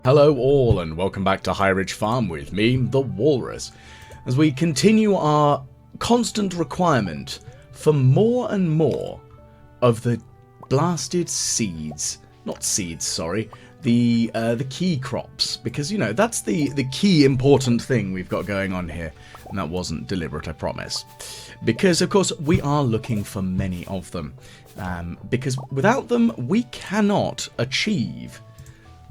Hello all and welcome back to High Ridge Farm with me, the Walrus, as we continue our constant requirement for more and more of the blasted seeds, not seeds, sorry, the key crops, because, you know, that's the key important thing we've got going on here, and that wasn't deliberate, I promise, because, of course, we are looking for many of them, because without them, we cannot achieve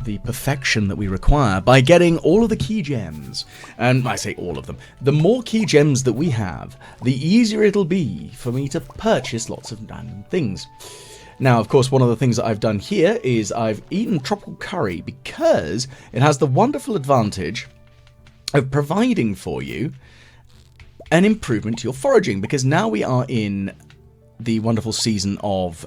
the perfection that we require by getting all of the key gems. And I say all of them. The more key gems that we have, the easier it'll be for me to purchase lots of random things. Now, of course, one of the things that I've done here is I've eaten tropical curry because it has the wonderful advantage of providing for you an improvement to your foraging, because now we are in the wonderful season of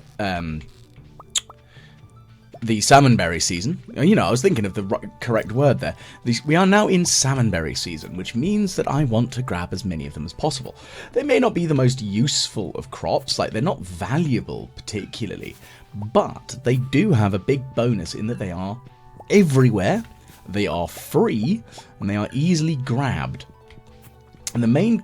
the salmonberry season. You know, I was thinking of the correct word there. We are now in salmonberry season, which means that I want to grab as many of them as possible. They may not be the most useful of crops, like they're not valuable particularly, but they do have a big bonus in that they are everywhere, they are free, and they are easily grabbed. And the main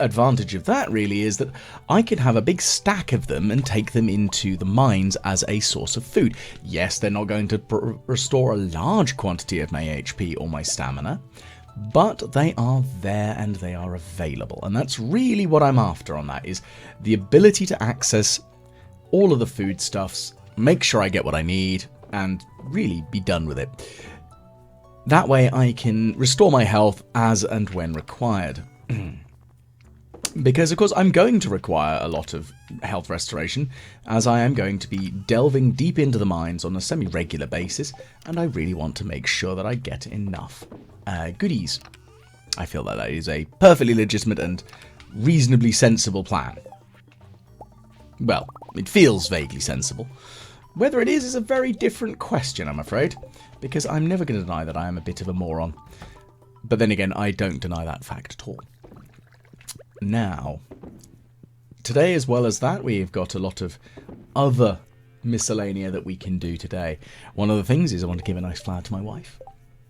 advantage of that really is that I can have a big stack of them and take them into the mines as a source of food. Yes, they're not going to restore a large quantity of my HP or my stamina, but they are there and they are available, and that's really what I'm after on that, is the ability to access all of the foodstuffs, make sure I get what I need, and really be done with it. That way I can restore my health as and when required. Because, of course, I'm going to require a lot of health restoration, as I am going to be delving deep into the mines on a semi-regular basis, and I really want to make sure that I get enough goodies. I feel that is a perfectly legitimate and reasonably sensible plan. Well, it feels vaguely sensible. Whether it is a very different question, I'm afraid, because I'm never going to deny that I am a bit of a moron. But then again, I don't deny that fact at all. Now, today as well as that, we've got a lot of other miscellanea that we can do today. One of the things is I want to give a nice flower to my wife.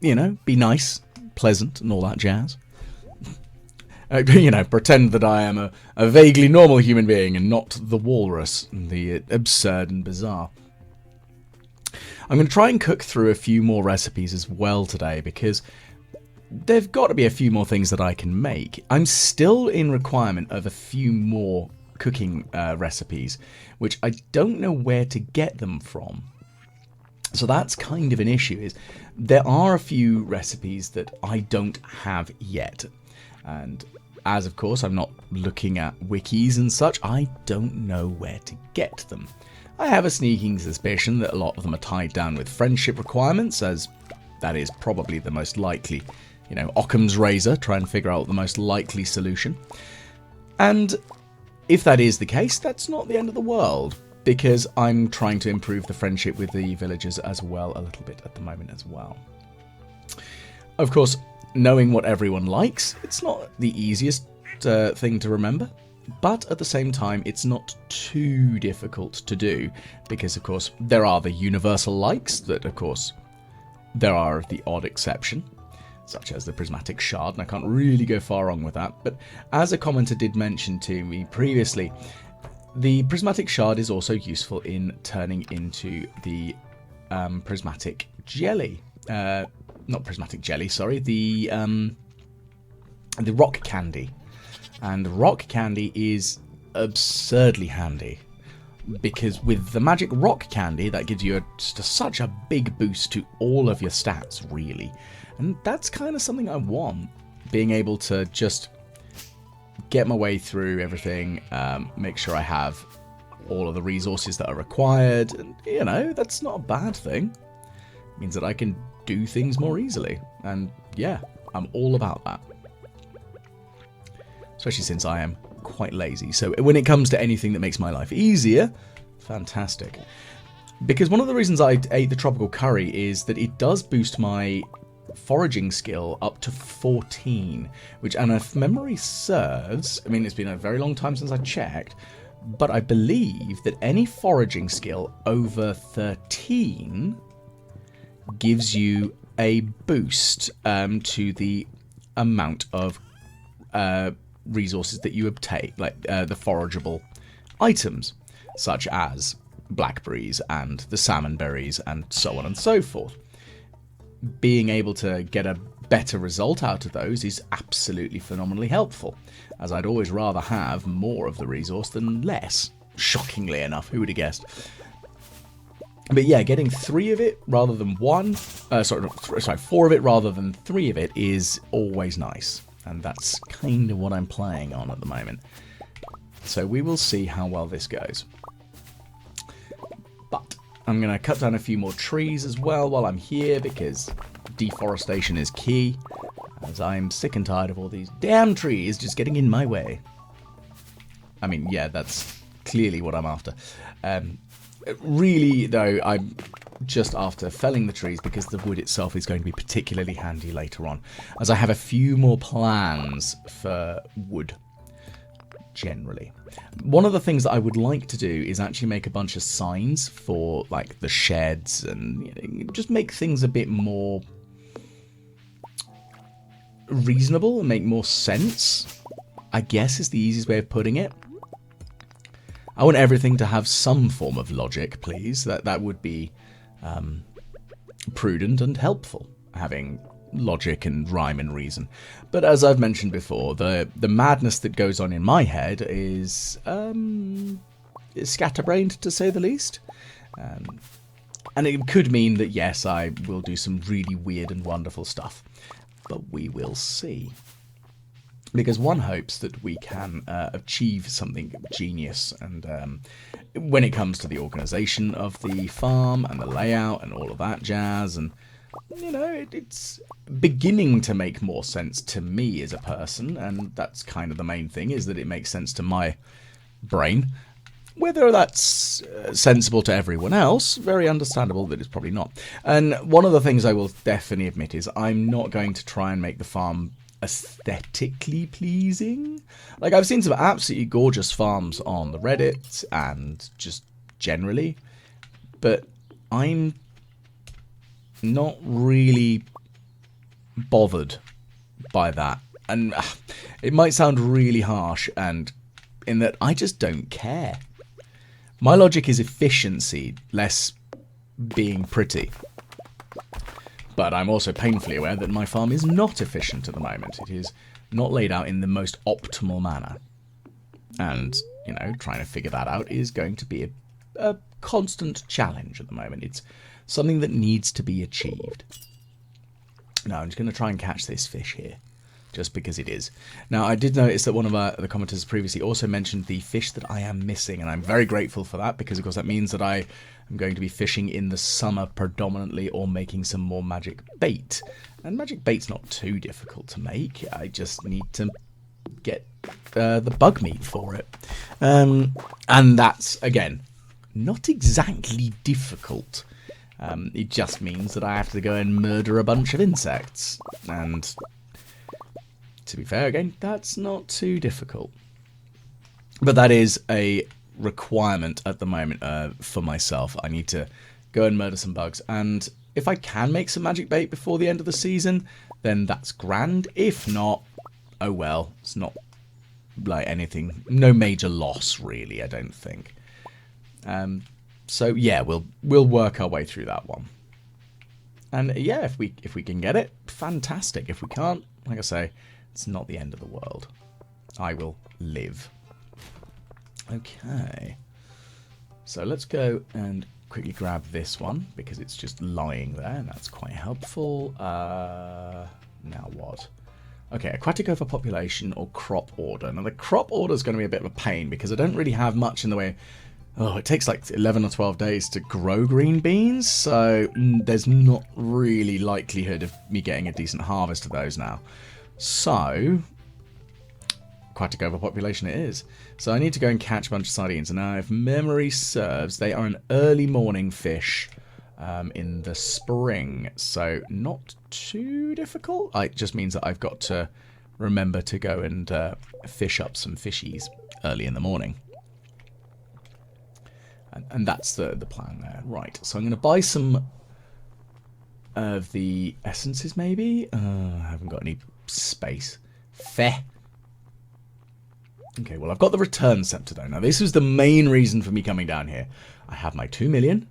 You know, be nice, pleasant, and all that jazz. You know, pretend that I am a vaguely normal human being and not the walrus, the absurd and bizarre. I'm going to try and cook through a few more recipes as well today, because there've got to be a few more things that I can make. I'm still in requirement of a few more cooking recipes, which I don't know where to get them from. So that's kind of an issue, is there are a few recipes that I don't have yet. And as, of course, I'm not looking at wikis and such, I don't know where to get them. I have a sneaking suspicion that a lot of them are tied down with friendship requirements, as that is probably the most likely, you know, Occam's razor, try and figure out the most likely solution. And if that is the case, that's not the end of the world, because I'm trying to improve the friendship with the villagers as well a little bit at the moment as well. Of course, knowing what everyone likes, it's not the easiest thing to remember, but at the same time, it's not too difficult to do, because, of course, there are the universal likes that, of course, there are the odd exception, such as the prismatic shard, and I can't really go far wrong with that. But as a commenter did mention to me previously, the prismatic shard is also useful in turning into the prismatic jelly. Not prismatic jelly, sorry, the rock candy. And rock candy is absurdly handy, because with the magic rock candy, that gives you just such a big boost to all of your stats, really. And that's kind of something I want, being able to just get my way through everything, make sure I have all of the resources that are required, and, you know, that's not a bad thing. It means that I can do things more easily, and yeah, I'm all about that. Especially since I am quite lazy, so when it comes to anything that makes my life easier, fantastic. Because one of the reasons I ate the tropical curry is that it does boost my foraging skill up to 14, which, and if memory serves, I mean, it's been a very long time since I checked, but I believe that any foraging skill over 13 gives you a boost to the amount of resources that you obtain, like the forageable items, such as blackberries and the salmon berries and so on and so forth. Being able to get a better result out of those is absolutely phenomenally helpful, as I'd always rather have more of the resource than less. Shockingly enough, who would have guessed? But yeah, getting 3 of it rather than 1, sorry, 4 of it rather than 3 of it is always nice. And that's kind of what I'm playing on at the moment. So we will see how well this goes. But I'm going to cut down a few more trees as well while I'm here, because deforestation is key, as I'm sick and tired of all these damn trees just getting in my way. I mean, yeah, that's clearly what I'm after. Really, though, I'm just after felling the trees because the wood itself is going to be particularly handy later on, as I have a few more plans for wood, generally. One of the things that I would like to do is actually make a bunch of signs for, like, the sheds and, you know, just make things a bit more reasonable and make more sense, I guess is the easiest way of putting it. I want everything to have some form of logic, please. That would be prudent and helpful, having logic and rhyme and reason. But as I've mentioned before, the madness that goes on in my head is scatterbrained, to say the least. And it could mean that, yes, I will do some really weird and wonderful stuff. But we will see. Because one hopes that we can achieve something genius, and when it comes to the organisation of the farm and the layout and all of that jazz, and you know, it's beginning to make more sense to me as a person, and that's kind of the main thing, is that it makes sense to my brain. Whether that's sensible to everyone else, very understandable that it's probably not. And one of the things I will definitely admit is I'm not going to try and make the farm aesthetically pleasing. Like, I've seen some absolutely gorgeous farms on the Reddit and just generally, but I'm not really bothered by that. And it might sound really harsh, and in that I just don't care. My logic is efficiency, less being pretty. But I'm also painfully aware that my farm is not efficient at the moment. It is not laid out in the most optimal manner. And, you know, trying to figure that out is going to be a constant challenge at the moment. It's something that needs to be achieved. Now, I'm just going to try and catch this fish here, just because it is. Now, I did notice that one of the commenters previously also mentioned the fish that I am missing, and I'm very grateful for that, because, of course, that means that I am going to be fishing in the summer predominantly, or making some more magic bait. And magic bait's not too difficult to make. I just need to get the bug meat for it. And that's, again, not exactly difficult. It just means that I have to go and murder a bunch of insects. And to be fair, again, that's not too difficult. But that is a requirement at the moment for myself. I need to go and murder some bugs. And if I can make some magic bait before the end of the season, then that's grand. If not, oh well. It's not like anything. No major loss, really, I don't think. So yeah, we'll work our way through that one. And yeah, if we can get it, fantastic. If we can't, like I say, it's not the end of the world. I will live. Okay. So let's go and quickly grab this one, because it's just lying there, and that's quite helpful. Now what? Okay, aquatic overpopulation or crop order. Now the crop order is going to be a bit of a pain, because I don't really have much in the way. Oh, it takes like 11 or 12 days to grow green beans, so there's not really likelihood of me getting a decent harvest of those now. So, aquatic overpopulation it is. So I need to go and catch a bunch of sardines. And now, if memory serves, they are an early morning fish in the spring. So not too difficult. It just means that I've got to remember to go and fish up some fishies early in the morning. And that's the plan there. Right, so I'm going to buy some of the essences, maybe? I haven't got any space. Fair. Okay, well, I've got the return scepter, though. Now, this was the main reason for me coming down here. I have my 2 million,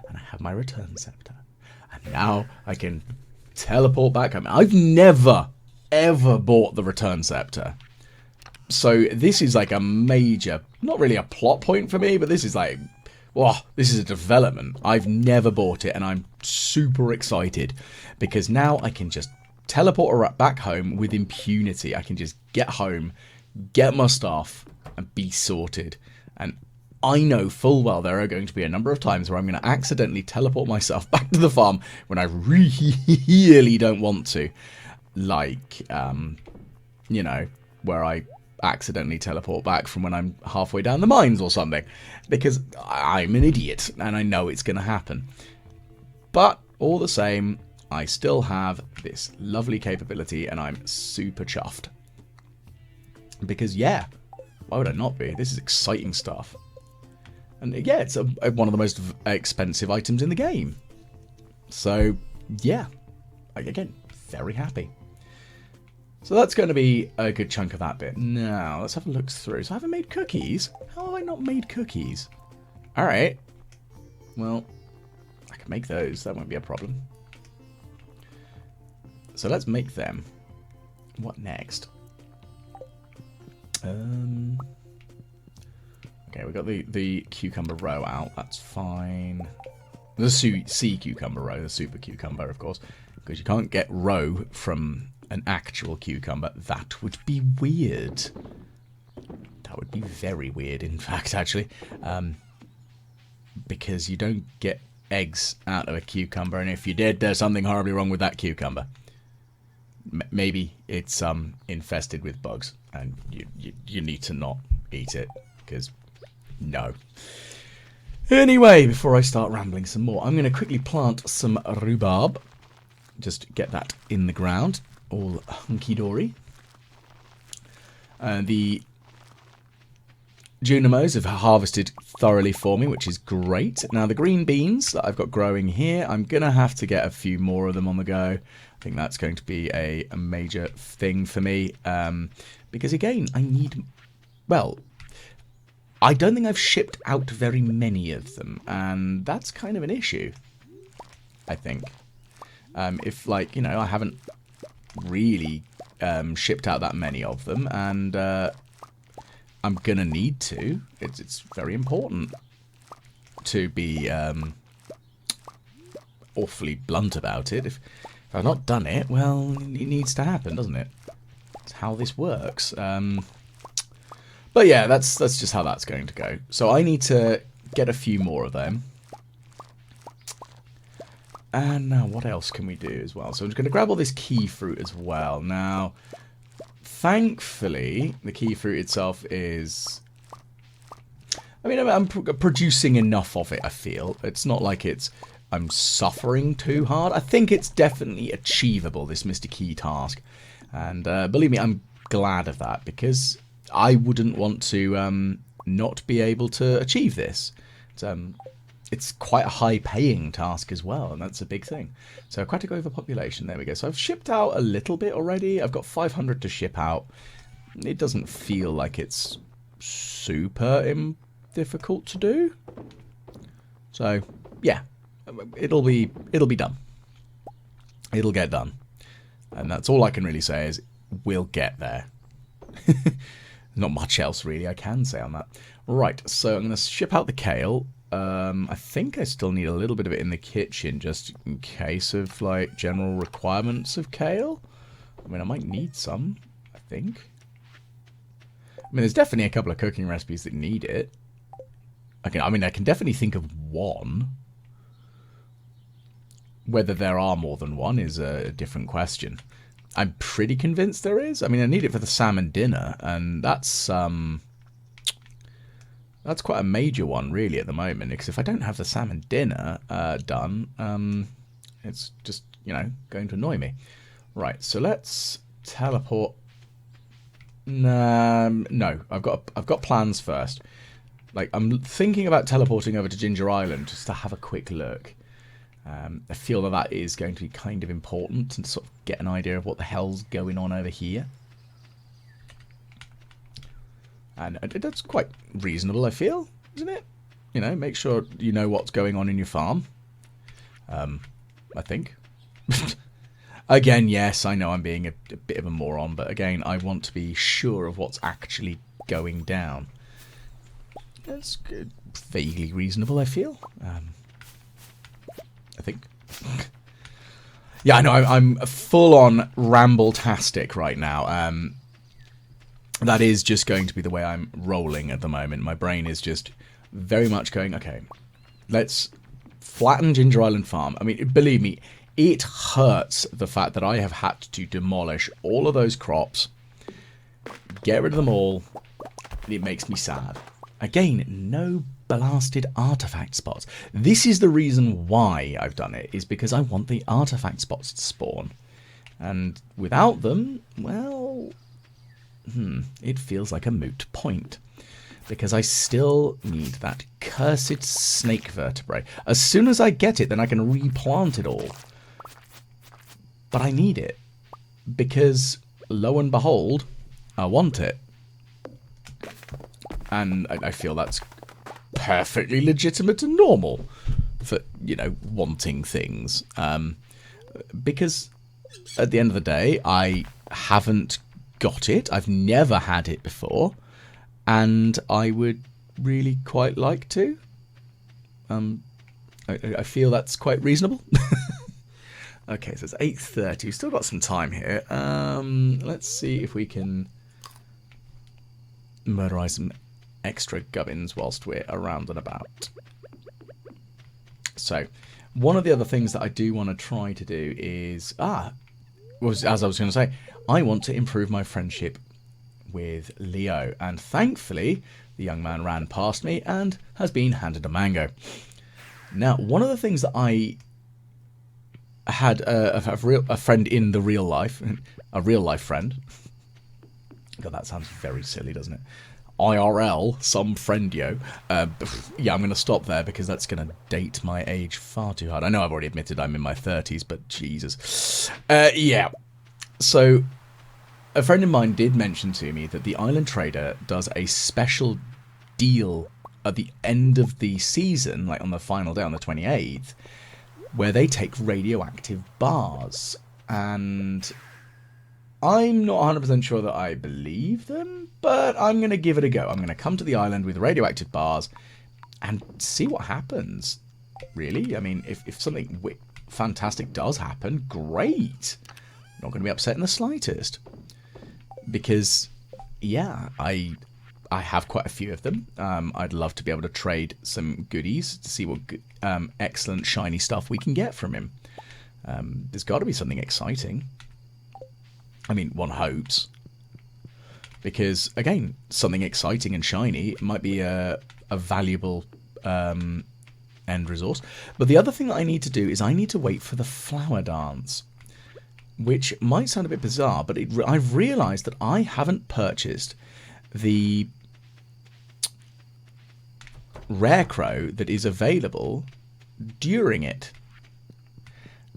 and I have my return scepter. And now I can teleport back home. I've never, ever bought the return scepter. So this is like a major, not really a plot point for me, but this is like, wow, this is a development. I've never bought it, and I'm super excited because now I can just teleport back home with impunity. I can just get home, get my stuff, and be sorted. And I know full well there are going to be a number of times where I'm going to accidentally teleport myself back to the farm when I really don't want to. Like, you know, where I accidentally teleport back from when I'm halfway down the mines or something. Because I'm an idiot, and I know it's going to happen. But, all the same, I still have this lovely capability, and I'm super chuffed. Because, yeah, why would I not be? This is exciting stuff. And, yeah, it's one of the most expensive items in the game. So, yeah, again, very happy. So that's going to be a good chunk of that bit. Now, let's have a look through. So I haven't made cookies? How have I not made cookies? Alright. Well, I can make those. That won't be a problem. So let's make them. What next? Okay, we got the cucumber roe out. That's fine. The sea cucumber roe, the super cucumber, of course. Because you can't get roe from an actual cucumber. That would be weird. That would be very weird, in fact, actually. Because you don't get eggs out of a cucumber, and if you did, there's something horribly wrong with that cucumber. Maybe it's infested with bugs, and you need to not eat it, because no. Anyway, before I start rambling some more, I'm going to quickly plant some rhubarb. Just get that in the ground. All hunky-dory. The Junimos have harvested thoroughly for me, which is great. Now, the green beans that I've got growing here, I'm going to have to get a few more of them on the go. I think that's going to be a major thing for me. Because, again, I need... Well, I don't think I've shipped out very many of them. And that's kind of an issue, I think. If, like, you know, I haven't really shipped out that many of them, and I'm gonna need to. It's very important to be awfully blunt about it. If I've not done it, well, it needs to happen, doesn't it? That's how this works. But yeah, that's just how that's going to go. So I need to get a few more of them. And now, what else can we do as well? So I'm just going to grab all this key fruit as well. Now, thankfully, the key fruit itself is... I mean, I'm producing enough of it, I feel. It's not like I'm suffering too hard. I think it's definitely achievable, this Mr. Key task. And believe me, I'm glad of that, because I wouldn't want to not be able to achieve this. It's quite a high-paying task as well, and that's a big thing. So, aquatic overpopulation, there we go. So I've shipped out a little bit already. I've got 500 to ship out. It doesn't feel like it's super difficult to do. So, yeah, it'll be done. It'll get done. And that's all I can really say is, we'll get there. Not much else, really, I can say on that. Right, so I'm going to ship out the kale. I think I still need a little bit of it in the kitchen, just in case of, like, general requirements of kale. I mean, I might need some, I think. I mean, there's definitely a couple of cooking recipes that need it. I can definitely think of one. Whether there are more than one is a different question. I'm pretty convinced there is. I mean, I need it for the salmon dinner, and that's quite a major one, really, at the moment, because if I don't have the salmon dinner done, it's just, you know, going to annoy me. Right, so let's teleport. No, I've got plans first. Like, I'm thinking about teleporting over to Ginger Island just to have a quick look. I feel that is going to be kind of important to sort of get an idea of what the hell's going on over here. And that's quite reasonable, I feel, isn't it? You know, make sure you know what's going on in your farm. I think. Again, yes, I know I'm being a bit of a moron, but again, I want to be sure of what's actually going down. That's good. Vaguely reasonable, I feel. I think. Yeah, I know, I'm full-on ramble-tastic right now. That is just going to be the way I'm rolling at the moment. My brain is just very much going, okay, let's flatten Ginger Island Farm. I mean, believe me, it hurts the fact that I have had to demolish all of those crops, get rid of them all. It makes me sad. Again, no blasted artefact spots. This is the reason why I've done it, is because I want the artefact spots to spawn. And without them, well, it feels like a moot point. Because I still need that cursed snake vertebrae. As soon as I get it, then I can replant it all. But I need it. Because, lo and behold, I want it. And I feel that's perfectly legitimate and normal for, you know, wanting things. Because at the end of the day, I haven't got it. I've never had it before. And I would really quite like to. I feel that's quite reasonable. Okay, so it's 8:30. We've still got some time here. Let's see if we can murderize some extra gubbins whilst we're around and about. So, one of the other things that I do want to try to do is... as I was going to say, I want to improve my friendship with Leo. And thankfully, the young man ran past me and has been handed a mango. Now, one of the things that I had a friend in the real life, a real life friend. God, that sounds very silly, doesn't it? IRL, some friend-yo. Yeah, I'm going to stop there because that's going to date my age far too hard. I know I've already admitted I'm in my 30s, but Jesus. Yeah. So, a friend of mine did mention to me that the Island Trader does a special deal at the end of the season, like on the final day, on the 28th, where they take radioactive bars. And I'm not 100% sure that I believe them, but I'm going to give it a go. I'm going to come to the island with radioactive bars and see what happens, really. I mean, if something fantastic does happen, great. Not going to be upset in the slightest. Because, yeah, I have quite a few of them. I'd love to be able to trade some goodies to see what excellent shiny stuff we can get from him. There's got to be something exciting. I mean, one hopes. Because, again, something exciting and shiny might be a valuable end resource. But the other thing that I need to do is I need to wait for the flower dance. Which might sound a bit bizarre, but I've realised that I haven't purchased the rare crow that is available during it.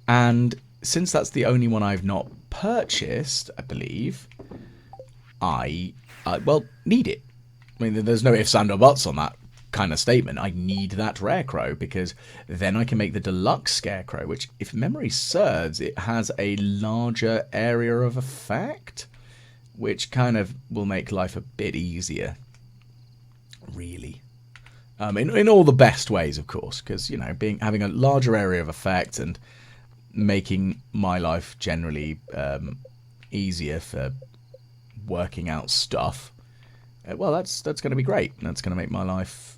And since that's the only one I've not purchased, I believe, I need it. I mean, there's no ifs and or buts on that kind of statement. I need that rare crow because then I can make the deluxe scarecrow, which, if memory serves, it has a larger area of effect, which kind of will make life a bit easier, really. In all the best ways, of course, because, you know, having a larger area of effect and making my life generally easier for working out stuff, well, that's going to be great. That's going to make my life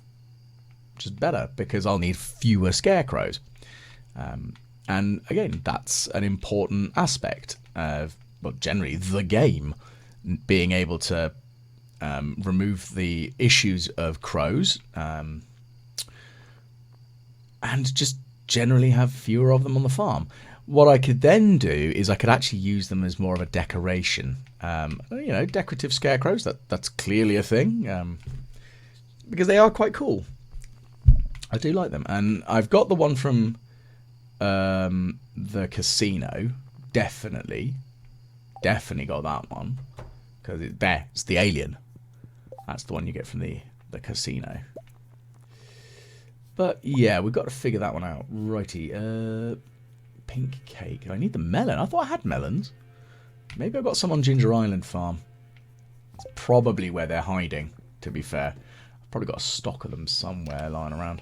just better because I'll need fewer scarecrows. And again, that's an important aspect of, well, generally the game, being able to remove the issues of crows and just generally have fewer of them on the farm. What I could then do is I could actually use them as more of a decoration. You know, decorative scarecrows, that's clearly a thing, because they are quite cool. I do like them. And I've got the one from the casino. Definitely got that one. Because it's the alien. That's the one you get from the casino. But yeah, we've got to figure that one out. Righty. Pink cake. I need the melon. I thought I had melons. Maybe I've got some on Ginger Island Farm. It's probably where they're hiding, to be fair. I've probably got a stock of them somewhere lying around.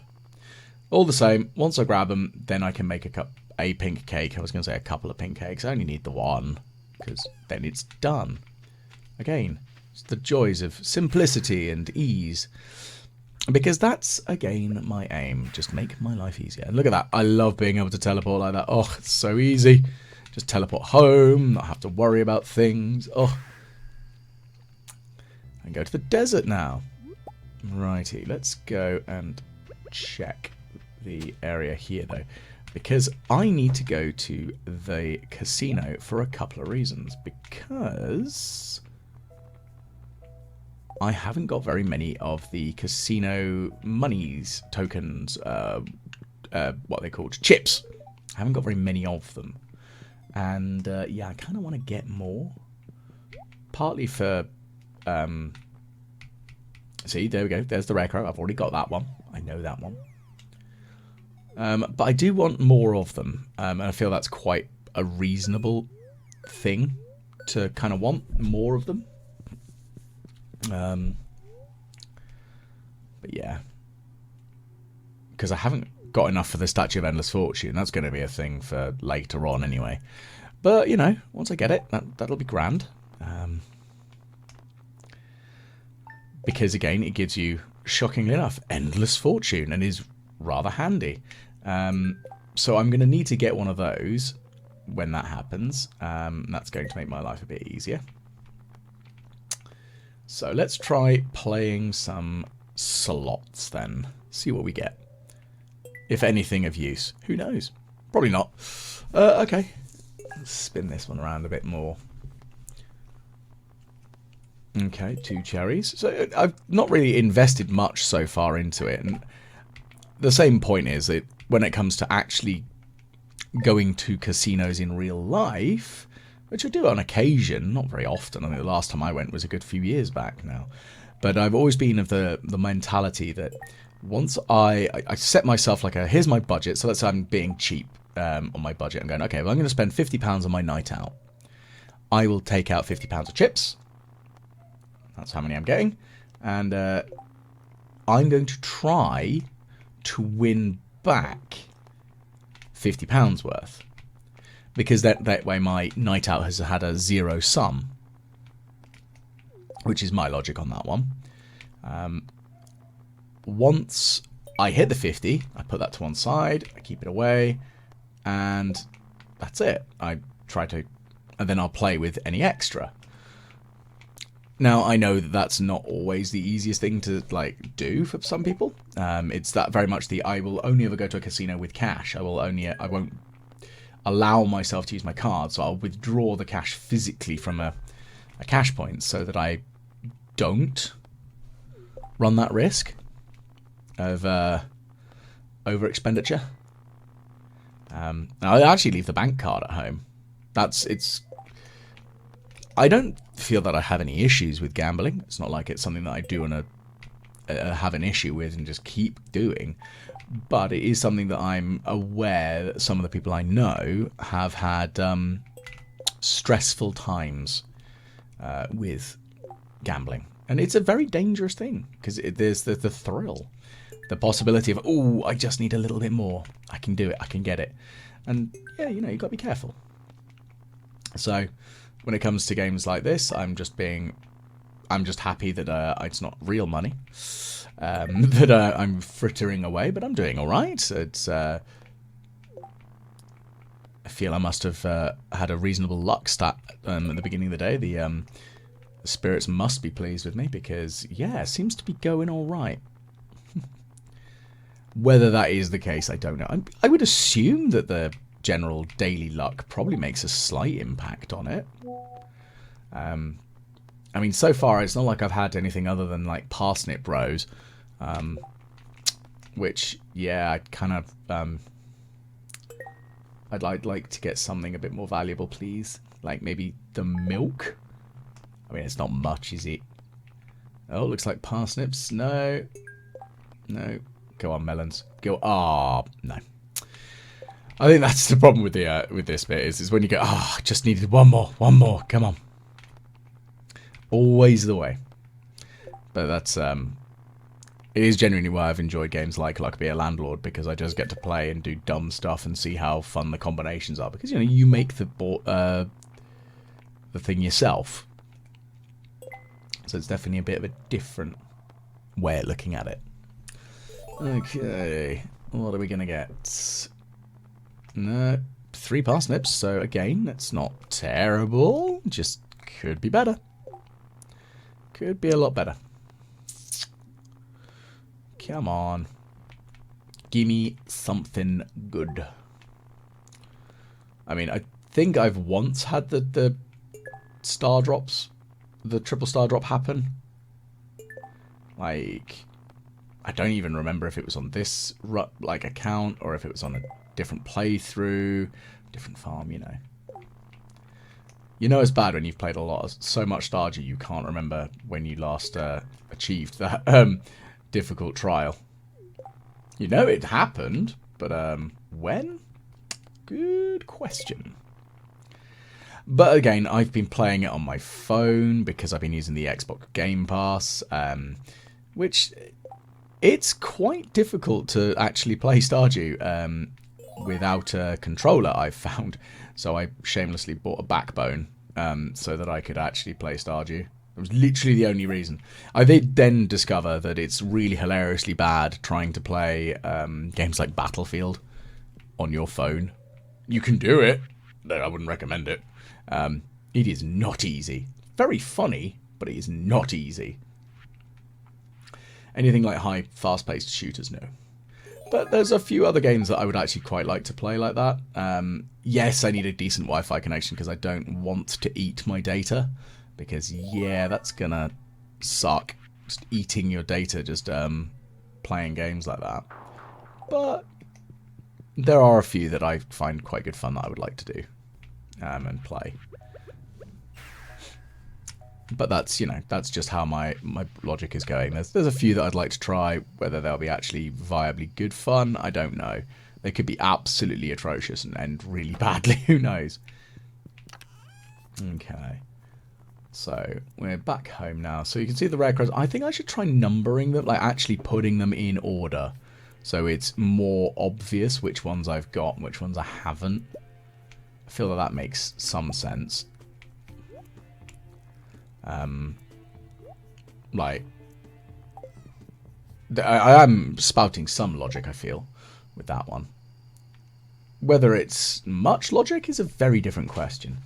All the same, once I grab them, then I can make a pink cake. I was going to say a couple of pink cakes. I only need the one, because then it's done. Again, it's the joys of simplicity and ease. Because that's, again, my aim. Just make my life easier. And look at that. I love being able to teleport like that. Oh, it's so easy. Just teleport home, not have to worry about things. Oh. And go to the desert now. Righty, let's go and check the area here, though. Because I need to go to the casino for a couple of reasons. Because I haven't got very many of the casino monies, tokens, what they called, chips. I haven't got very many of them. And, yeah, I kind of want to get more. Partly for, see, there we go. There's the rare crow. I've already got that one. I know that one. But I do want more of them. And I feel that's quite a reasonable thing to kind of want more of them. But yeah. Because I haven't got enough for the Statue of Endless Fortune. That's going to be a thing for later on anyway. But, you know, once I get it, that'll be grand. Because, again, it gives you, shockingly enough, Endless Fortune and is rather handy. So I'm going to need to get one of those when that happens. That's going to make my life a bit easier. So let's try playing some slots then. See what we get. If anything of use. Who knows? Probably not. Okay. Let's spin this one around a bit more. Okay, 2 cherries. So I've not really invested much so far into it. And the same point is that when it comes to actually going to casinos in real life, which I do on occasion, not very often. I think the last time I went was a good few years back now. But I've always been of the mentality that once I set myself like here's my budget. So let's say I'm being cheap on my budget. I'm going, okay, well, I'm going to spend £50 on my night out. I will take out £50 of chips. That's how many I'm getting. And I'm going to try to win back £50 worth. Because that way my night out has had a zero sum. Which is my logic on that one. Once I hit the 50, I put that to one side, I keep it away, and that's it. I try to, and then I'll play with any extra. Now, I know that that's not always the easiest thing to do for some people. It's that very much I will only ever go to a casino with cash. I won't allow myself to use my card, so I'll withdraw the cash physically from a cash point so that I don't run that risk of over expenditure. I actually leave the bank card at home. I don't feel that I have any issues with gambling. It's not like it's something that I do and have an issue with and just keep doing. But it is something that I'm aware that some of the people I know have had stressful times with gambling. And it's a very dangerous thing because there's the thrill. The possibility of, oh, I just need a little bit more. I can do it. I can get it. And, yeah, you've got to be careful. So, when it comes to games like this, I'm just happy that it's not real money. That I'm frittering away, but I'm doing all right. I feel I must have had a reasonable luck stat at the beginning of the day. The spirits must be pleased with me because, yeah, it seems to be going all right. Whether that is the case, I don't know. I would assume that the general daily luck probably makes a slight impact on it. I mean, so far, it's not like I've had anything other than, parsnip bros. Which, yeah, I kind of I'd like to get something a bit more valuable, please. Like maybe the milk. I mean, it's not much, is it? Oh, looks like parsnips. No. No. Go on, melons. Go. Ah, oh, no. I think that's the problem with the with this bit is when you go, I just needed one more. Come on. Always the way. But that's it is genuinely why I've enjoyed games like Be a Landlord, because I just get to play and do dumb stuff and see how fun the combinations are. Because, you know, you make the thing yourself. So it's definitely a bit of a different way of looking at it. Okay. What are we going to get? No. 3 parsnips. So, again, that's not terrible. Just could be better. Could be a lot better. Come on. Gimme something good. I mean, I think I've once had the star drops, the triple star drop happen. Like, I don't even remember if it was on this account or if it was on a different playthrough, different farm, you know. You know it's bad when you've played so much Stardew you can't remember when you last achieved that difficult trial. You know it happened, but when? Good question. But again, I've been playing it on my phone because I've been using the Xbox Game Pass, which it's quite difficult to actually play Stardew without a controller, I've found. So I shamelessly bought a backbone so that I could actually play Stardew. It was literally the only reason. I did then discover that it's really hilariously bad trying to play games like Battlefield on your phone. You can do it, but I wouldn't recommend it. It is not easy. Very funny, but it is not easy. Anything like high, fast-paced shooters, no. But there's a few other games that I would actually quite like to play like that. Yes, I need a decent Wi-Fi connection because I don't want to eat my data. Because, yeah, that's gonna suck. Just eating your data, just playing games like that. But there are a few that I find quite good fun that I would like to do and play. But that's, you know, that's just how my logic is going. There's a few that I'd like to try. Whether they'll be actually viably good fun, I don't know. They could be absolutely atrocious and end really badly. Who knows? Okay. So, we're back home now. So you can see the rare crows. I think I should try numbering them, like actually putting them in order. So it's more obvious which ones I've got and which ones I haven't. I feel that makes some sense. Like, I am spouting some logic, I feel, with that one. Whether it's much logic is a very different question.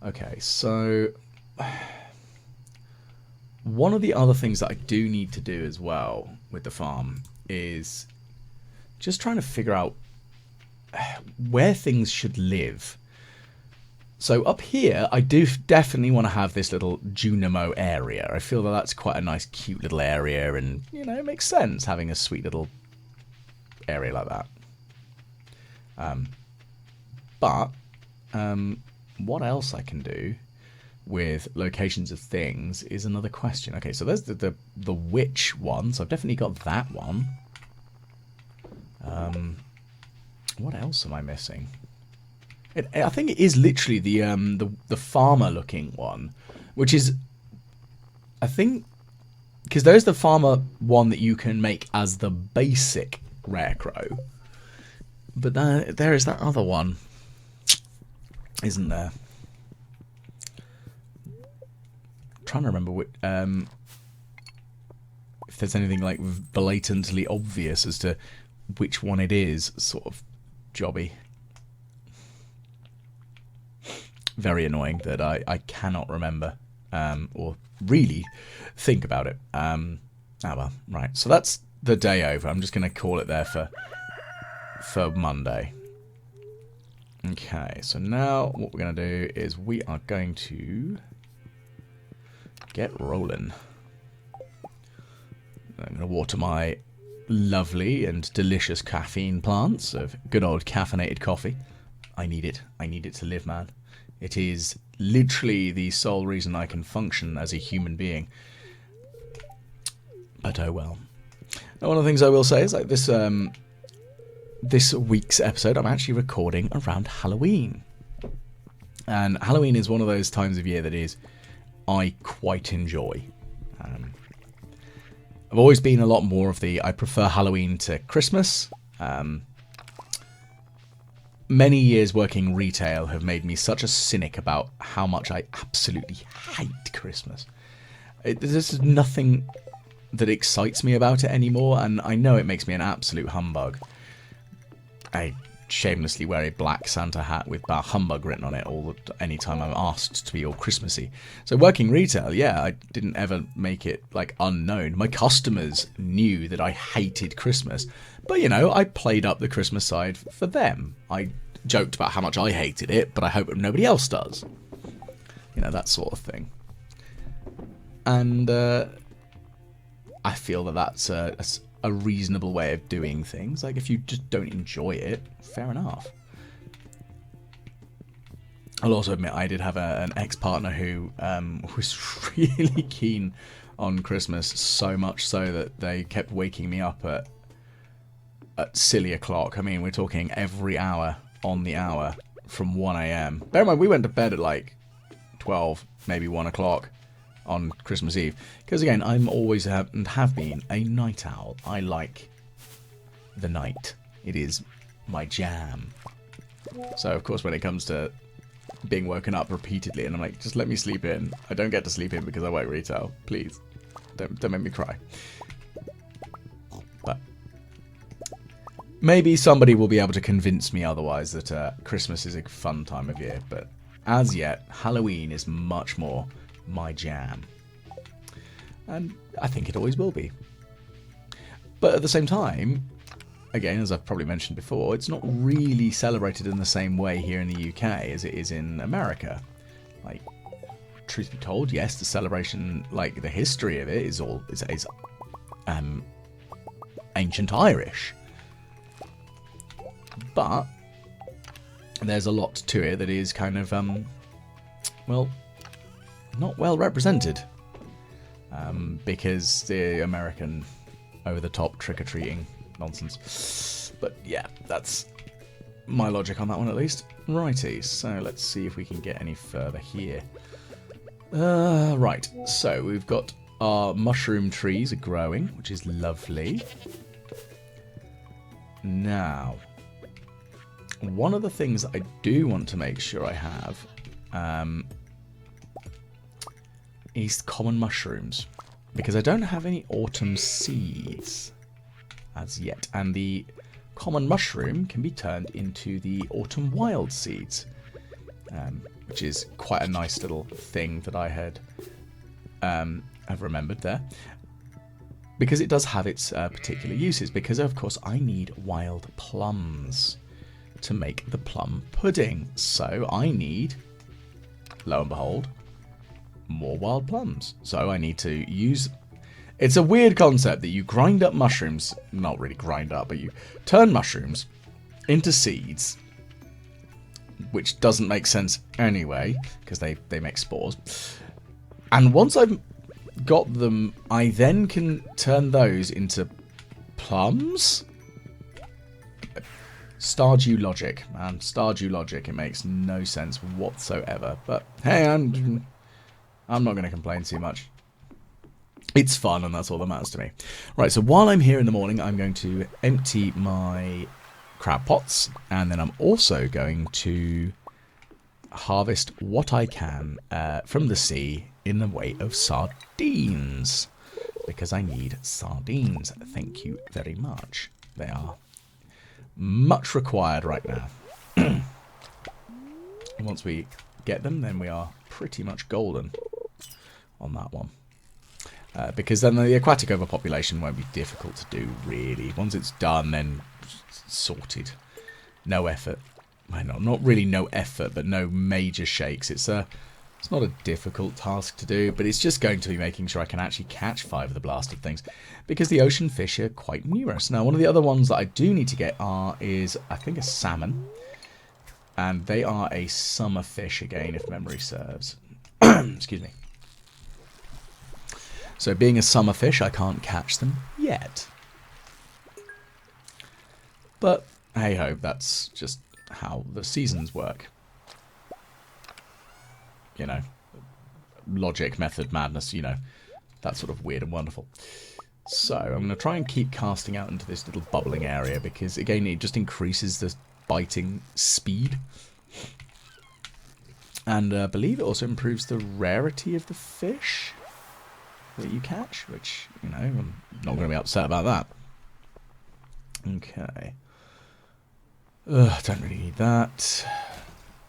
Okay, so one of the other things that I do need to do as well with the farm is just trying to figure out where things should live. So up here, I do definitely want to have this little Junimo area. I feel that that's quite a nice, cute little area, and, you know, it makes sense having a sweet little area like that. But what else I can do with locations of things is another question. Okay, so there's the witch one, so I've definitely got that one. What else am I missing? I think it is literally the farmer-looking one, which is, I think, because there's the farmer one that you can make as the basic rare crow, but there is that other one, isn't there? I'm trying to remember what, if there's anything like blatantly obvious as to which one it is, sort of jobby. Very annoying that I cannot remember or really think about it. Well, right. So that's the day over. I'm just going to call it there for Monday. Okay, so now what we're going to do is we are going to get rolling. I'm going to water my lovely and delicious caffeine plants of good old caffeinated coffee. I need it. I need it to live, man. It is literally the sole reason I can function as a human being. But oh well. Now, one of the things I will say is like this week's episode I'm actually recording around Halloween. And Halloween is one of those times of year that I quite enjoy. I've always been a lot more of I prefer Halloween to Christmas. Many years working retail have made me such a cynic about how much I absolutely hate Christmas. There's nothing that excites me about it anymore, and I know it makes me an absolute humbug. I shamelessly wear a black Santa hat with bar humbug written on it any time I'm asked to be all Christmassy. So working retail, yeah, I didn't ever make it like unknown. My customers knew that I hated Christmas, but you know, I played up the Christmas side for them. I joked about how much I hated it, but I hope nobody else does. You know, that sort of thing. And I feel that that's a reasonable way of doing things. Like, if you just don't enjoy it, fair enough. I'll also admit I did have an ex-partner who was really keen on Christmas, so much so that they kept waking me up at silly o'clock. I mean, we're talking every hour on the hour from 1 a.m. Bear in mind, we went to bed at like 12, maybe 1 o'clock on Christmas Eve. Because again, I'm always and have been a night owl. I like the night. It is my jam. So of course when it comes to being woken up repeatedly and I'm like, just let me sleep in. I don't get to sleep in because I work retail. Please. Don't make me cry. But maybe somebody will be able to convince me otherwise that Christmas is a fun time of year. But as yet, Halloween is much more my jam. And I think it always will be. But at the same time, again, as I've probably mentioned before, it's not really celebrated in the same way here in the UK as it is in America. Like, truth be told, yes, the celebration, like the history of it is ancient Irish. But there's a lot to it that is kind of, well, not well represented. Because the American over-the-top trick-or-treating nonsense. But yeah, that's my logic on that one at least. Righty, so let's see if we can get any further here. Right, so we've got our mushroom trees are growing, which is lovely. Now, one of the things that I do want to make sure I have is common mushrooms, because I don't have any autumn seeds as yet, and the common mushroom can be turned into the autumn wild seeds, which is quite a nice little thing that I had I've remembered there, because it does have its particular uses, because of course I need wild plums to make the plum pudding, so I need, lo and behold, more wild plums. So I need to use... It's a weird concept that you grind up mushrooms, not really grind up, but you turn mushrooms into seeds, which doesn't make sense anyway, because they make spores. And once I've got them, I then can turn those into plums? Stardew logic, man. Stardew logic. It makes no sense whatsoever. But hey, I'm not going to complain too much. It's fun, and that's all that matters to me. Right, so while I'm here in the morning, I'm going to empty my crab pots, and then I'm also going to harvest what I can from the sea in the way of sardines, because I need sardines. Thank you very much. They are much required right now. Once we get them, then we are pretty much golden on that one. Because then the aquatic overpopulation won't be difficult to do, really. Once it's done, then it's sorted. No effort. Well, not really no effort, but no major shakes. It's not a difficult task to do, but it's just going to be making sure I can actually catch 5 of the blasted things, because the ocean fish are quite numerous. Now, one of the other ones that I do need to get is, I think, a salmon. And they are a summer fish again, if memory serves. Excuse me. So being a summer fish, I can't catch them yet. But hey ho, that's just how the seasons work. You know, logic, method, madness, you know, that sort of weird and wonderful. So I'm going to try and keep casting out into this little bubbling area because, again, it just increases the biting speed. And I believe it also improves the rarity of the fish that you catch, which, you know, I'm not going to be upset about that. Okay. Don't really need that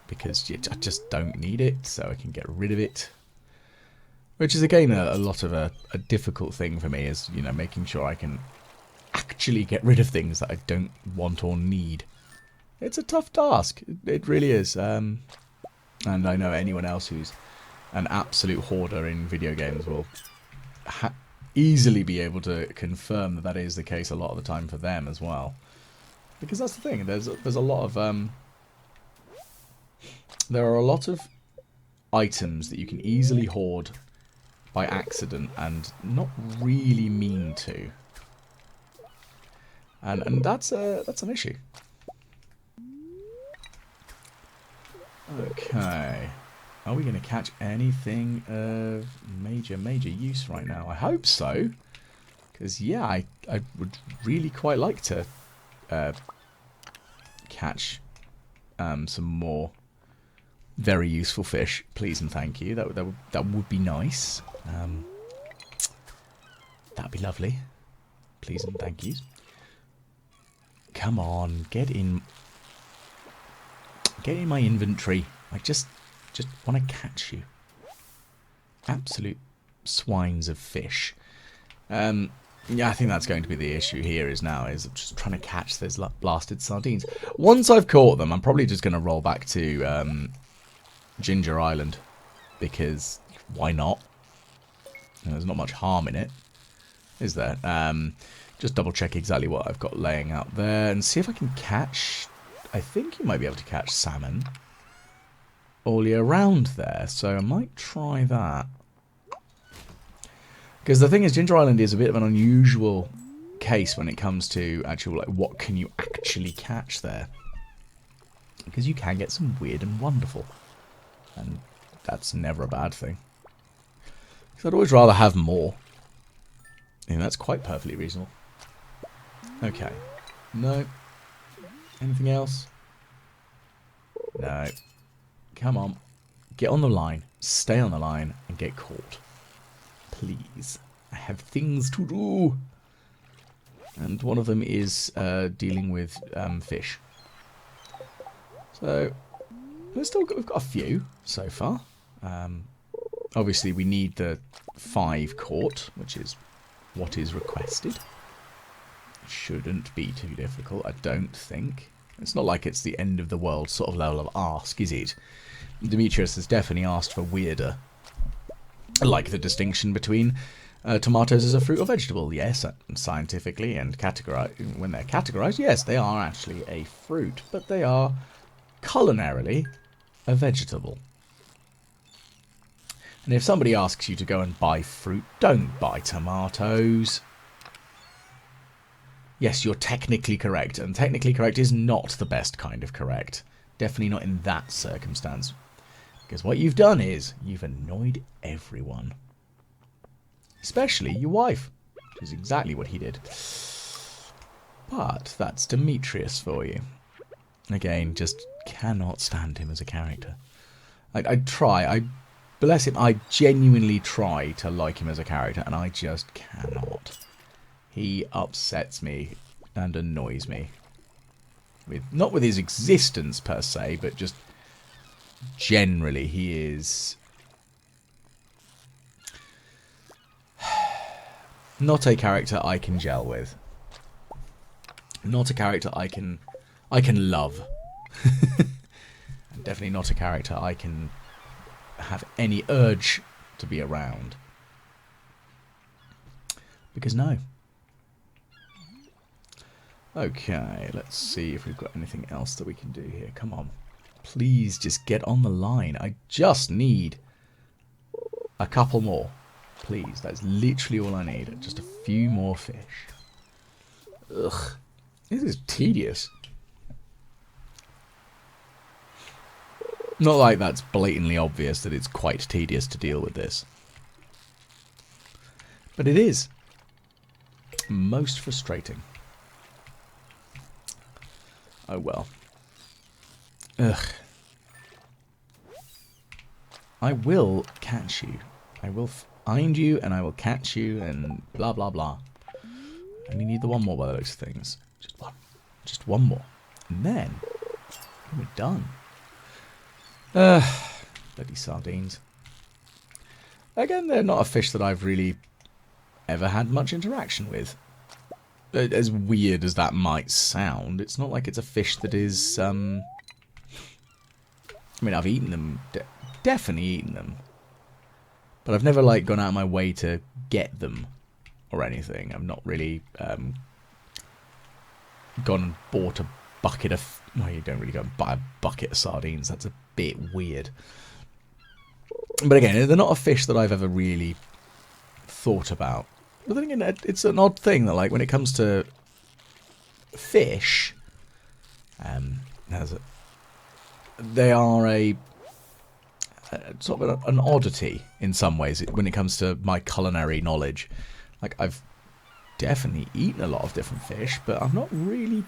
because I just don't need it, so I can get rid of it. Which is, again, a lot of a difficult thing for me, is, you know, making sure I can actually get rid of things that I don't want or need. It's a tough task. It really is. And I know anyone else who's an absolute hoarder in video games will easily be able to confirm that that is the case a lot of the time for them as well. Because that's the thing. There's a lot of there are a lot of items that you can easily hoard by accident and not really mean to, and that's an issue. Okay, are we going to catch anything of major use right now? I hope so, because yeah, I would really quite like to catch some more very useful fish, please and thank you. That would be nice. That'd be lovely. Please and thank yous. Come on, get in my inventory. I just want to catch you. Absolute swines of fish. Yeah, I think that's going to be the issue here is just trying to catch those blasted sardines. Once I've caught them, I'm probably just going to roll back to Ginger Island, because why not? You know, there's not much harm in it, is there? Just double check exactly what I've got laying out there and see if I can catch. I think you might be able to catch salmon all year round there, so I might try that. Because the thing is, Ginger Island is a bit of an unusual case when it comes to actual, like, what can you actually catch there? Because you can get some weird and wonderful, and that's never a bad thing. Because I'd always rather have more. And that's quite perfectly reasonable. Okay. No. Anything else? No. Come on. Get on the line. Stay on the line and get caught. Please. I have things to do. And one of them is dealing with fish. So, we've got a few so far. Obviously, we need the 5 caught, which is what is requested. Shouldn't be too difficult, I don't think. It's not like it's the end of the world sort of level of ask, is it? Demetrius has definitely asked for weirder. Like the distinction between tomatoes as a fruit or vegetable. Yes, scientifically and when they're categorized, yes, they are actually a fruit, but they are culinarily a vegetable. And if somebody asks you to go and buy fruit, don't buy tomatoes. Yes, you're technically correct, and technically correct is not the best kind of correct. Definitely not in that circumstance. Because what you've done is, you've annoyed everyone. Especially your wife, which is exactly what he did. But that's Demetrius for you. Again, just cannot stand him as a character. Bless him, I genuinely try to like him as a character, and I just cannot. He upsets me and annoys me. Not with his existence per se, but just generally he is not a character I can gel with. Not a character I can love. And definitely not a character I can have any urge to be around. Because no. Okay, let's see if we've got anything else that we can do here. Come on. Please just get on the line. I just need a couple more. Please, that's literally all I need. Just a few more fish. Ugh. This is tedious. Not like that's blatantly obvious that it's quite tedious to deal with this. But it is. Most frustrating. Oh well. Ugh. I will catch you. I will find you and I will catch you and blah blah blah. I only need the one more by the looks of things. Just one. Just one more. And then we're done. Bloody sardines. Again, they're not a fish that I've really ever had much interaction with. As weird as that might sound, it's not like it's a fish that is, I mean, I've eaten them, definitely eaten them. But I've never, like, gone out of my way to get them or anything. I've not really gone and bought a bucket of... Well, you don't really go and buy a bucket of sardines. That's a bit weird. But again, they're not a fish that I've ever really thought about. But then again, it's an odd thing that, like, when it comes to fish, they are a sort of an oddity in some ways when it comes to my culinary knowledge. Like, I've definitely eaten a lot of different fish, but I've not really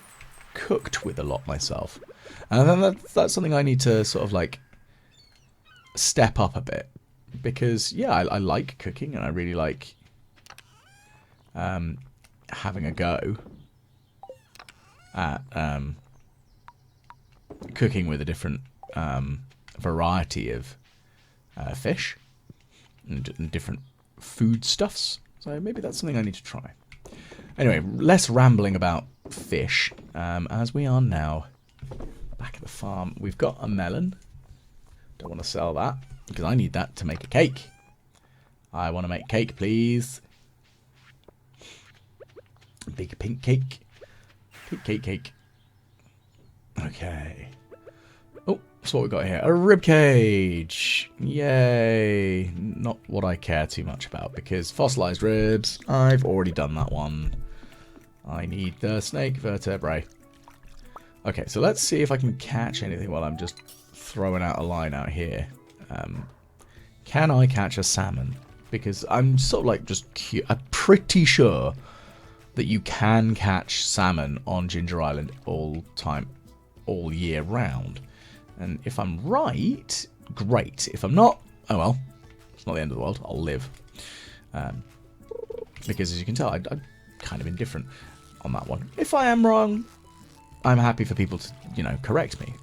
cooked with a lot myself. And then that's something I need to sort of, like, step up a bit. Because, yeah, I like cooking, and I really like having a go at cooking with a different variety of fish and different foodstuffs. So maybe that's something I need to try. Anyway, less rambling about fish, as we are now back at the farm. We've got a melon. Don't want to sell that, because I need that to make a cake. I want to make cake, please. Big pink cake. Cake. Okay. Oh, that's what we got here. A rib cage. Yay. Not what I care too much about, because fossilized ribs, I've already done that one. I need the snake vertebrae. Okay, so let's see if I can catch anything while I'm just throwing out a line out here. Can I catch a salmon? Because I'm sort of like I'm pretty sure that you can catch salmon on Ginger Island all year round. And if I'm right, great. If I'm not, oh well, it's not the end of the world. I'll live. Because as you can tell, I'm kind of indifferent on that one. If I am wrong, I'm happy for people to, correct me.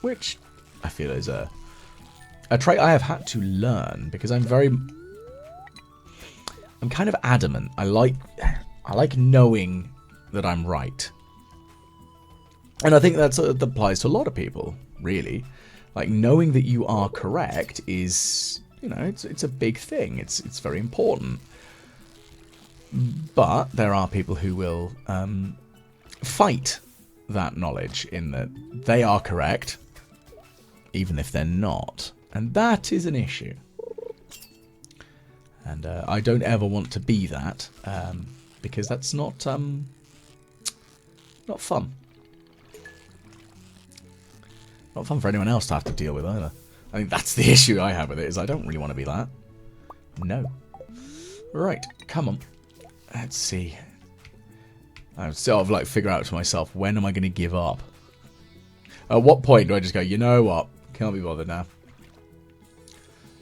Which I feel is a trait I have had to learn, because I'm kind of adamant. I like knowing that I'm right. And I think that applies to a lot of people, really. Like, knowing that you are correct is, it's a big thing. It's very important. But there are people who will fight that knowledge in that they are correct, even if they're not. And that is an issue. And I don't ever want to be that, because that's not fun. Not fun for anyone else to have to deal with either. I think that's the issue I have with it, is I don't really want to be that. No. Right, come on. Let's see. I sort of like figure out to myself, when am I going to give up? At what point do I just go, you know what? Can't be bothered now.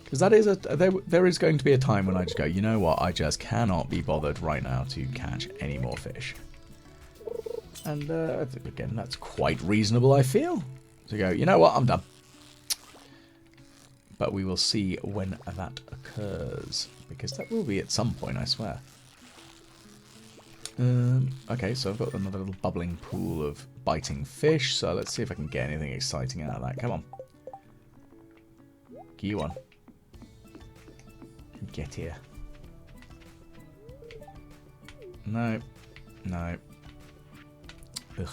Because that is there is going to be a time when I just go, you know what? I just cannot be bothered right now to catch any more fish. And again, that's quite reasonable, I feel. To go, you know what? I'm done. But we will see when that occurs, because that will be at some point, I swear. Okay, so I've got another little bubbling pool of biting fish, so let's see if I can get anything exciting out of that. Come on. Get you on. Get here. No. No. Ugh.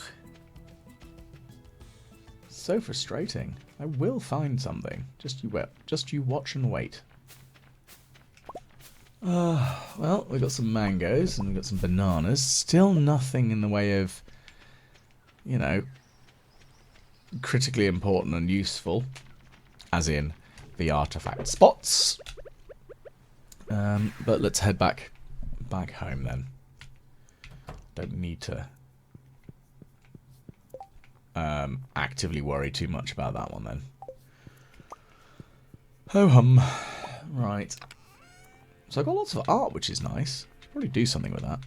So frustrating. I will find something. Just you watch and wait. Well, we've got some mangoes and we've got some bananas. Still nothing in the way of, you know, critically important and useful, as in the artefact spots. But let's head back home then. Don't need to actively worry too much about that one then. Ho hum. Right. So I've got lots of art, which is nice. Should probably do something with that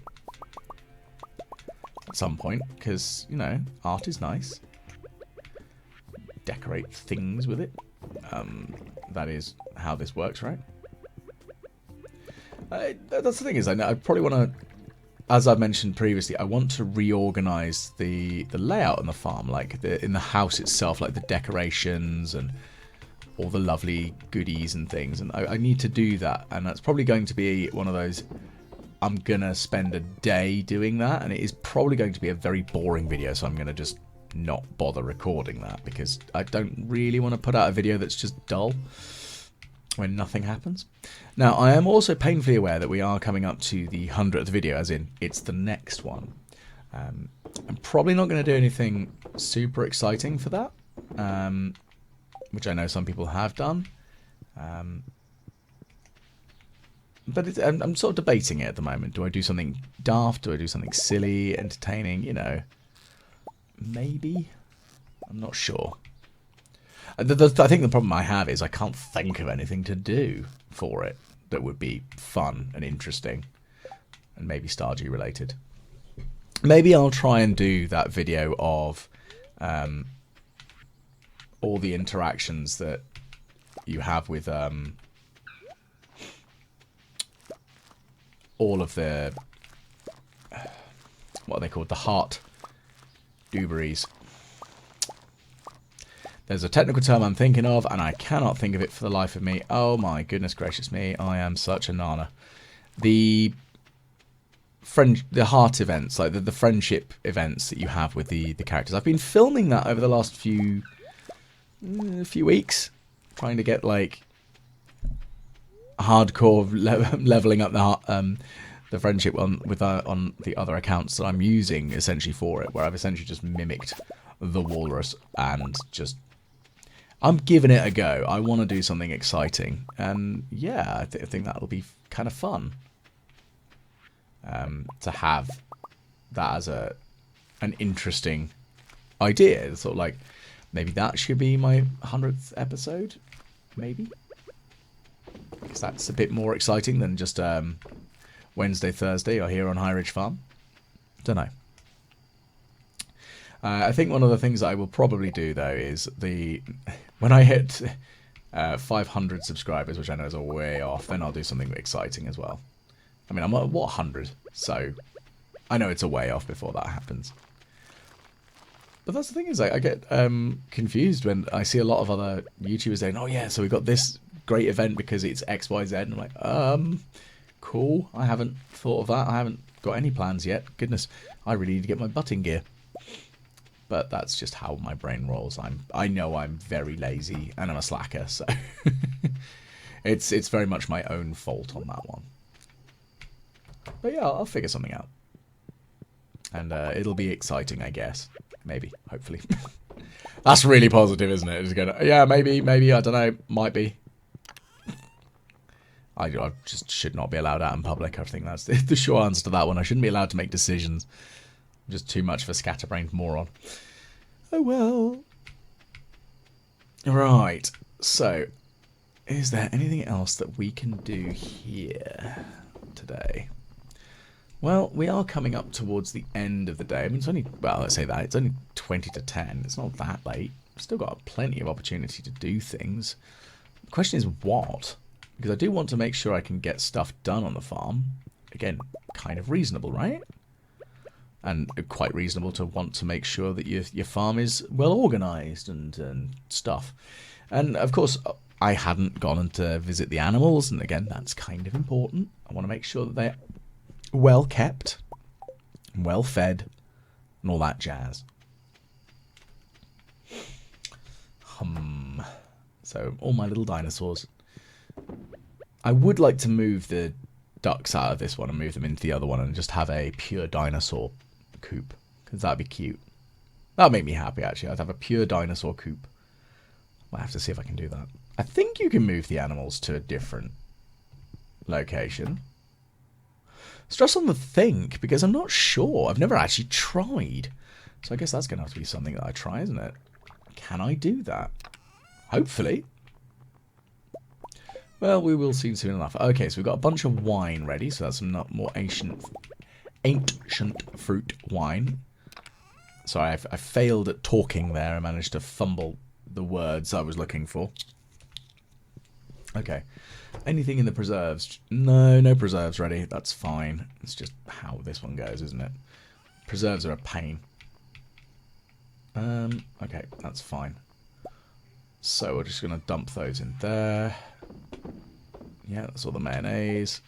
at some point, because, you know, art is nice. Decorate things with it. That is how this works, right? That's the thing is, I probably want to, as I've mentioned previously, I want to reorganize the layout on the farm, like in the house itself, like the decorations and all the lovely goodies and things, and I need to do that, and that's probably going to be one of those, I'm gonna spend a day doing that, and it is probably going to be a very boring video, so I'm gonna just not bother recording that, because I don't really want to put out a video that's just dull when nothing happens. Now, I am also painfully aware that we are coming up to the 100th video, as in, it's the next one. I'm probably not going to do anything super exciting for that, which I know some people have done. But I'm sort of debating it at the moment. Do I do something daft? Do I do something silly, entertaining? You know, maybe? I'm not sure. I think the problem I have is I can't think of anything to do for it that would be fun and interesting and maybe Stardew related. Maybe I'll try and do that video of all the interactions that you have with all of the, what are they called? The heart dewberries. There's a technical term I'm thinking of, and I cannot think of it for the life of me. Oh my goodness gracious me, I am such a nana. The heart events, like the friendship events that you have with the characters. I've been filming that over the last few weeks, trying to get like hardcore leveling up the friendship on the other accounts that I'm using essentially for it, where I've essentially just mimicked the walrus and just I'm giving it a go. I want to do something exciting, and yeah, I think that'll be kind of fun to have that as an interesting idea. Sort of like maybe that should be my 100th episode, maybe, because that's a bit more exciting than just Wednesday, Thursday, or here on High Ridge Farm. Don't know. I think one of the things that I will probably do, though, is when I hit 500 subscribers, which I know is a way off, then I'll do something exciting as well. I mean, I'm at, 100? So I know it's a way off before that happens. But that's the thing is, I get confused when I see a lot of other YouTubers saying, oh yeah, so we got this great event because it's X, Y, Z. And I'm like, cool. I haven't thought of that. I haven't got any plans yet. Goodness, I really need to get my butting gear. But that's just how my brain rolls. I know I'm very lazy and I'm a slacker, so it's very much my own fault on that one. But yeah, I'll figure something out, and it'll be exciting, I guess. Maybe, hopefully. That's really positive, isn't it? It's gonna, yeah, maybe, I don't know, might be. I just should not be allowed out in public. I think that's the short answer to that one. I shouldn't be allowed to make decisions. I'm just too much of a scatterbrained moron. Oh well. Right, so is there anything else that we can do here today? Well, we are coming up towards the end of the day. I mean, it's only, well, let's say that. It's only 20 to 10. It's not that late. We've still got plenty of opportunity to do things. The question is what? Because I do want to make sure I can get stuff done on the farm. Again, kind of reasonable, right? And quite reasonable to want to make sure that your farm is well organised and stuff. And, of course, I hadn't gone to visit the animals. And, again, that's kind of important. I want to make sure that they're well kept, well fed, and all that jazz. So all my little dinosaurs. I would like to move the ducks out of this one and move them into the other one and just have a pure dinosaur coop. Because that'd be cute. That'd make me happy, actually. I'd have a pure dinosaur coop. I'll have to see if I can do that. I think you can move the animals to a different location. Stress on the think, because I'm not sure. I've never actually tried. So I guess that's going to have to be something that I try, isn't it? Can I do that? Hopefully. Well, we will see soon enough. Okay, so we've got a bunch of wine ready. So that's some more ancient fruit wine. Sorry, I failed at talking there. I managed to fumble the words I was looking for. Okay. Anything in the preserves? No, no preserves ready. That's fine. It's just how this one goes, isn't it? Preserves are a pain. Okay, that's fine. So we're just going to dump those in there. Yeah, that's all the mayonnaise.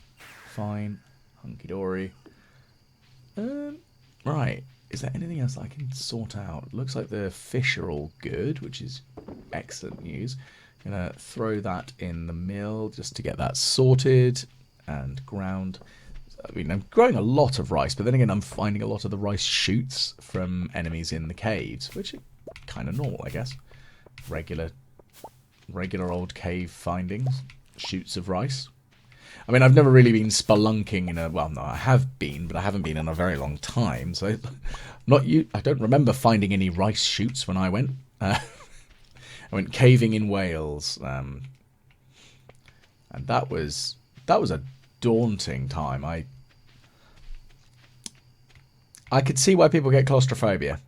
Fine. Hunky-dory. Right. Is there anything else I can sort out? Looks like the fish are all good, which is excellent news. I'm going to throw that in the mill just to get that sorted and ground. I mean, I'm growing a lot of rice, but then again, I'm finding a lot of the rice shoots from enemies in the caves, which is kind of normal, I guess. Regular old cave findings. Shoots of rice. I mean, I've never really been spelunking in a... Well, no, I have been, but I haven't been in a very long time. So, I don't remember finding any rice shoots when I went. I went caving in Wales. And that was a daunting time. I could see why people get claustrophobia.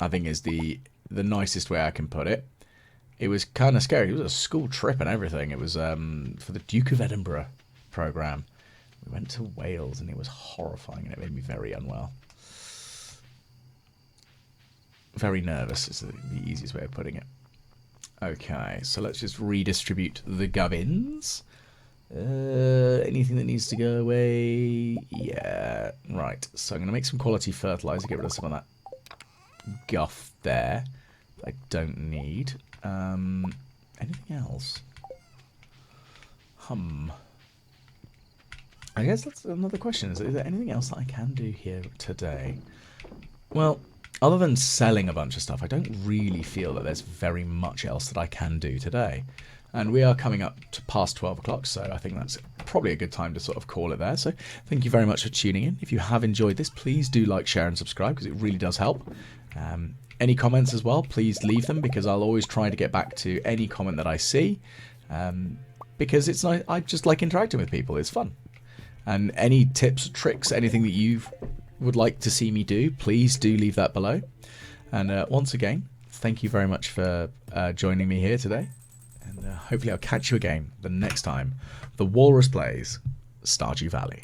I think is the nicest way I can put it. It was kind of scary. It was a school trip and everything. It was for the Duke of Edinburgh programme. We went to Wales and it was horrifying and it made me very unwell. Very nervous is the easiest way of putting it. Okay, so let's just redistribute the gubbins. Anything that needs to go away? Yeah, right. So I'm going to make some quality fertilizer, get rid of some of that guff there that I don't need. Anything else? I guess that's another question. Is there anything else that I can do here today? Well, other than selling a bunch of stuff, I don't really feel that there's very much else that I can do today. And we are coming up to past 12 o'clock, so I think that's probably a good time to sort of call it there. So thank you very much for tuning in. If you have enjoyed this, please do like, share and subscribe because it really does help. Any comments as well, please leave them because I'll always try to get back to any comment that I see because it's nice. I just like interacting with people. It's fun. And any tips, tricks, anything that you would like to see me do, please do leave that below. And once again, thank you very much for joining me here today. And hopefully I'll catch you again the next time the Walrus plays Stardew Valley.